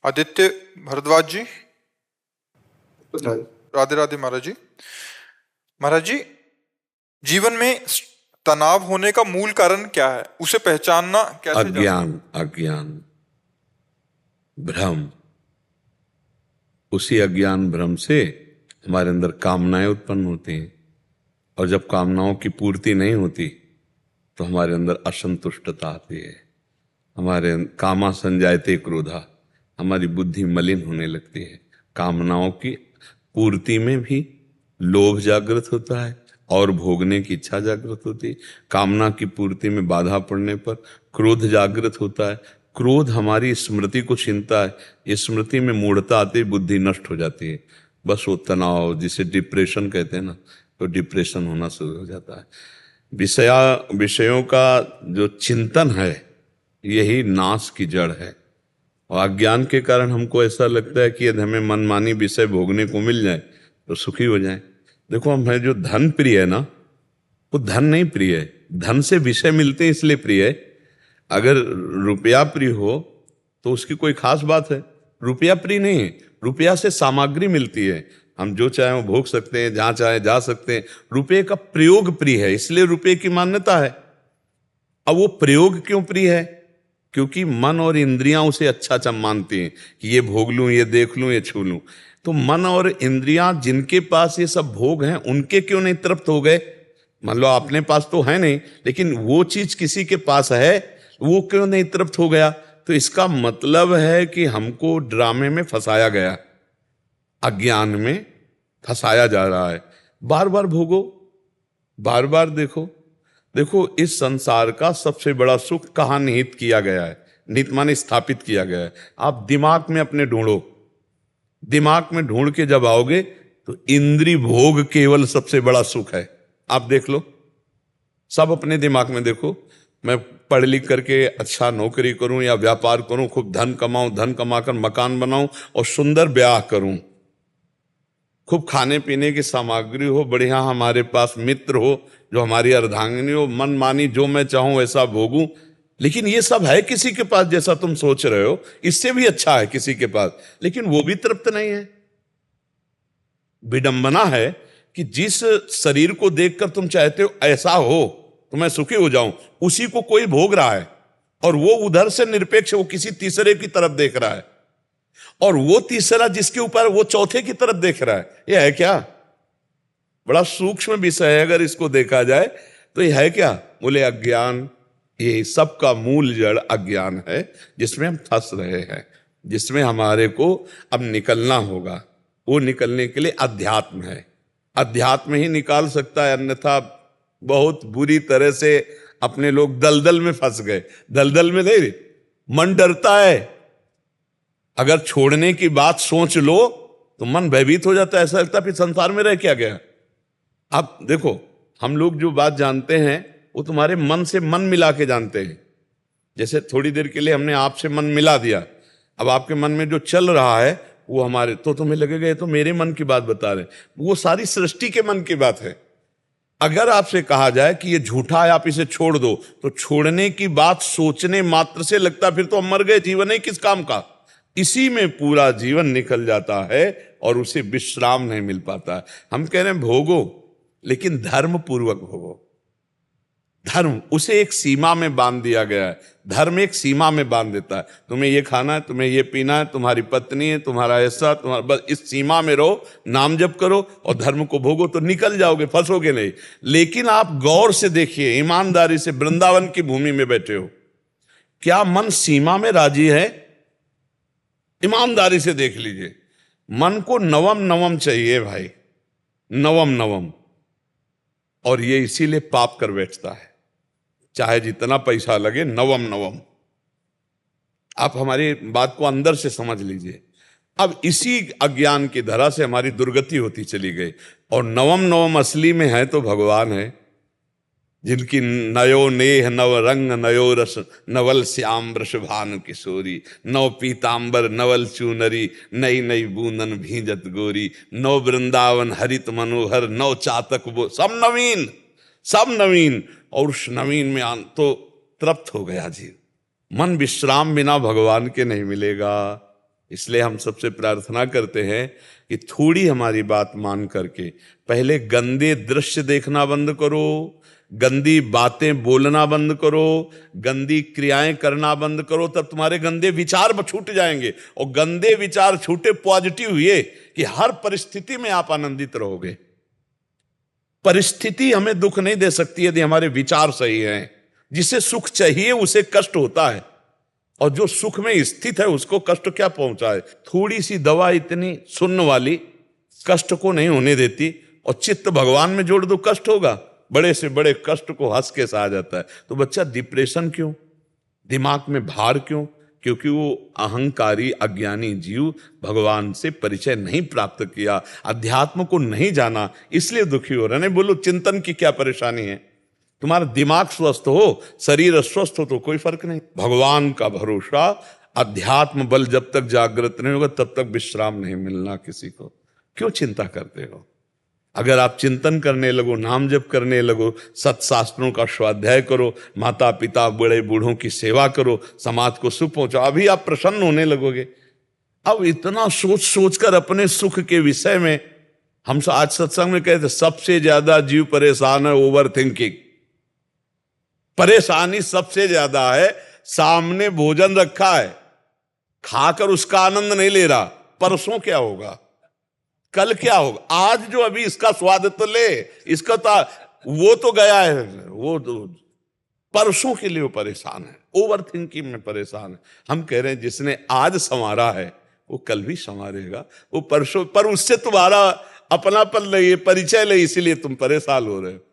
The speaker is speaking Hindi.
आदित्य भारद्वाज जी। हाँ। राधे राधे महाराज जी। महाराज जी, जीवन में तनाव होने का मूल कारण क्या है, उसे पहचानना कैसे जा सकते हैं? अज्ञान, भ्रम। उसी अज्ञान भ्रम से हमारे अंदर कामनाएं उत्पन्न होती हैं, और जब कामनाओं की पूर्ति नहीं होती तो हमारे अंदर असंतुष्टता आती है। हमारे कामा संजायते क्रोधा, हमारी बुद्धि मलिन होने लगती है। कामनाओं की पूर्ति में भी लोभ जागृत होता है और भोगने की इच्छा जागृत होती है। कामना की पूर्ति में बाधा पड़ने पर क्रोध जागृत होता है। क्रोध हमारी स्मृति को छीनता है। इस स्मृति में मूढ़ता आती है, बुद्धि नष्ट हो जाती है। बस वो तनाव, जिसे डिप्रेशन कहते हैं ना, तो डिप्रेशन होना शुरू हो जाता है। विषयों का जो चिंतन है, यही नाश की जड़ है। और अज्ञान के कारण हमको ऐसा लगता है कि यदि हमें मनमानी विषय भोगने को मिल जाए तो सुखी हो जाए। देखो, हमें जो धन प्रिय है ना, वो धन नहीं प्रिय है, धन से विषय मिलते हैं इसलिए प्रिय है। अगर रुपया प्रिय हो तो उसकी कोई खास बात है। रुपया प्रिय नहीं है, रुपया से सामग्री मिलती है, हम जो चाहे वो भोग सकते हैं, जहां चाहे जा सकते हैं। रुपये का प्रयोग प्रिय है, इसलिए रुपये की मान्यता है। अब वो प्रयोग क्यों प्रिय है? क्योंकि मन और इंद्रियां उसे अच्छा मानती हैं कि ये भोग लूं, ये देख लूं, ये छू लूं। तो मन और इंद्रियां जिनके पास ये सब भोग हैं, उनके क्यों नहीं तृप्त हो गए? मान लो अपने पास तो है नहीं, लेकिन वो चीज किसी के पास है, वो क्यों नहीं तृप्त हो गया? तो इसका मतलब है कि हमको ड्रामे में फंसाया गया, अज्ञान में फंसाया जा रहा है। बार बार भोगो, बार बार देखो। देखो, इस संसार का सबसे बड़ा सुख कहाँ निहित किया गया है? निहित माने स्थापित किया गया है। आप दिमाग में अपने ढूंढो, दिमाग में ढूंढ के जब आओगे तो इंद्रिय भोग केवल सबसे बड़ा सुख है। आप देख लो, सब अपने दिमाग में देखो। मैं पढ़ लिख करके अच्छा नौकरी करूं या व्यापार करूं, खूब धन कमाऊं, धन कमाकर मकान बनाऊं और सुंदर ब्याह करूं, खूब खाने पीने की सामग्री हो, बढ़िया हमारे पास मित्र हो जो हमारी अर्धांगिनी हो, मन मानी जो मैं चाहूं वैसा भोगूं। लेकिन ये सब है किसी के पास, जैसा तुम सोच रहे हो, इससे भी अच्छा है किसी के पास, लेकिन वो भी तृप्त नहीं है। विडंबना है कि जिस शरीर को देखकर तुम चाहते हो ऐसा हो तो मैं सुखी हो जाऊं, उसी को कोई भोग रहा है, और वो उधर से निरपेक्ष, वो किसी तीसरे की तरफ देख रहा है, और वो तीसरा जिसके ऊपर, वो चौथे की तरफ देख रहा है। यह है क्या? बड़ा सूक्ष्म विषय है। अगर इसको देखा जाए तो यह है क्या? बोले अज्ञान। ये सबका मूल जड़ अज्ञान है, जिसमें हम फंस रहे हैं, जिसमें हमारे को अब निकलना होगा। वो निकलने के लिए अध्यात्म है, अध्यात्म ही निकाल सकता है, अन्यथा बहुत बुरी तरह से अपने लोग दलदल में फंस गए। दलदल में नहीं, मन डरता है। अगर छोड़ने की बात सोच लो तो मन भयभीत हो जाता है, ऐसा लगता है फिर संसार में रह क्या गया। आप देखो, हम लोग जो बात जानते हैं वो तुम्हारे मन से मन मिला के जानते हैं। जैसे थोड़ी देर के लिए हमने आपसे मन मिला दिया, अब आपके मन में जो चल रहा है वो हमारे, तो तुम्हें लगेगा ये तो मेरे मन की बात बता रहे, वो सारी सृष्टि के मन की बात है। अगर आपसे कहा जाए कि ये झूठा है, आप इसे छोड़ दो, तो छोड़ने की बात सोचने मात्र से लगता फिर तो हम मर गए, जीवन है किस काम का। इसी में पूरा जीवन निकल जाता है और उसे विश्राम नहीं मिल पाता है। हम कह रहे हैं भोगो, लेकिन धर्म पूर्वक भोगो। धर्म, उसे एक सीमा में बांध दिया गया है। धर्म एक सीमा में बांध देता है, तुम्हें ये खाना है, तुम्हें ये पीना है, तुम्हारी पत्नी है, तुम्हारा ऐसा, तुम्हारा, बस इस सीमा में रहो, नाम जप करो और धर्म को भोगो, तो निकल जाओगे, फंसोगे नहीं। लेकिन आप गौर से देखिए, ईमानदारी से, वृंदावन की भूमि में बैठे हो, क्या मन सीमा में राजी है? ईमानदारी से देख लीजिए, मन को नवम नवम चाहिए भाई, नवम नवम। और ये इसीलिए पाप कर बैठता है, चाहे जितना पैसा लगे, नवम नवम। आप हमारी बात को अंदर से समझ लीजिए। अब इसी अज्ञान की धरा से हमारी दुर्गति होती चली गई, और नवम नवम असली में है तो भगवान है, जिनकी नयो नेह नव रंग नयो रस, नवल श्याम वृषभानु किशोरी, नव पीतांबर नवल चूनरी, नई नई बूंदन भींजत गोरी, नव वृंदावन हरित मनोहर, नव चातक वो, सब नवीन, सब नवीन। और उस नवीन में तो तृप्त हो गया जीव। मन विश्राम बिना भगवान के नहीं मिलेगा। इसलिए हम सबसे प्रार्थना करते हैं कि थोड़ी हमारी बात मान करके पहले गंदे दृश्य देखना बंद करो, गंदी बातें बोलना बंद करो, गंदी क्रियाएं करना बंद करो, तब तुम्हारे गंदे विचार छूट जाएंगे। और गंदे विचार छूटे, पॉजिटिव हुए कि हर परिस्थिति में आप आनंदित रहोगे। परिस्थिति हमें दुख नहीं दे सकती यदि हमारे विचार सही हैं। जिसे सुख चाहिए उसे कष्ट होता है, और जो सुख में स्थित है उसको कष्ट क्या पहुंचाए। थोड़ी सी दवा इतनी सुन्न वाली कष्ट को नहीं होने देती, और चित्त भगवान में जोड़ दो कष्ट होगा। बड़े से बड़े कष्ट को हंस के सहा जाता है। तो बच्चा डिप्रेशन क्यों, दिमाग में भार क्यों? क्योंकि वो अहंकारी अज्ञानी जीव भगवान से परिचय नहीं प्राप्त किया, अध्यात्म को नहीं जाना, इसलिए दुखी हो रहे। नहीं बोलो चिंतन की क्या परेशानी है, तुम्हारा दिमाग स्वस्थ हो, शरीर स्वस्थ हो तो कोई फर्क नहीं। भगवान का भरोसा, अध्यात्म बल जब तक जागृत नहीं होगा तब तक विश्राम नहीं मिलना किसी को। क्यों चिंता करते हो? अगर आप चिंतन करने लगो, नाम जप करने लगो, सत्शास्त्रों का स्वाध्याय करो, माता पिता बड़े बूढ़ों की सेवा करो, समाज को सुख पहुंचाओ, अभी आप प्रसन्न होने लगोगे। अब इतना सोच सोच कर अपने सुख के विषय में, हम आज सत्संग में कहते सबसे ज्यादा जीव परेशान है ओवर थिंकिंग। परेशानी सबसे ज्यादा है, सामने भोजन रखा है, खाकर उसका आनंद नहीं ले रहा, परसों क्या होगा, कल क्या होगा, आज जो अभी इसका स्वाद तो ले, इसका तो वो तो गया है, वो तो परसों के लिए वो परेशान है, ओवर थिंकिंग में परेशान है। हम कह रहे हैं जिसने आज संवारा है वो कल भी संवारेगा, वो परसों, पर उससे तुम्हारा अपनापन नहीं, परिचय नहीं, इसीलिए तुम परेशान हो रहे हो।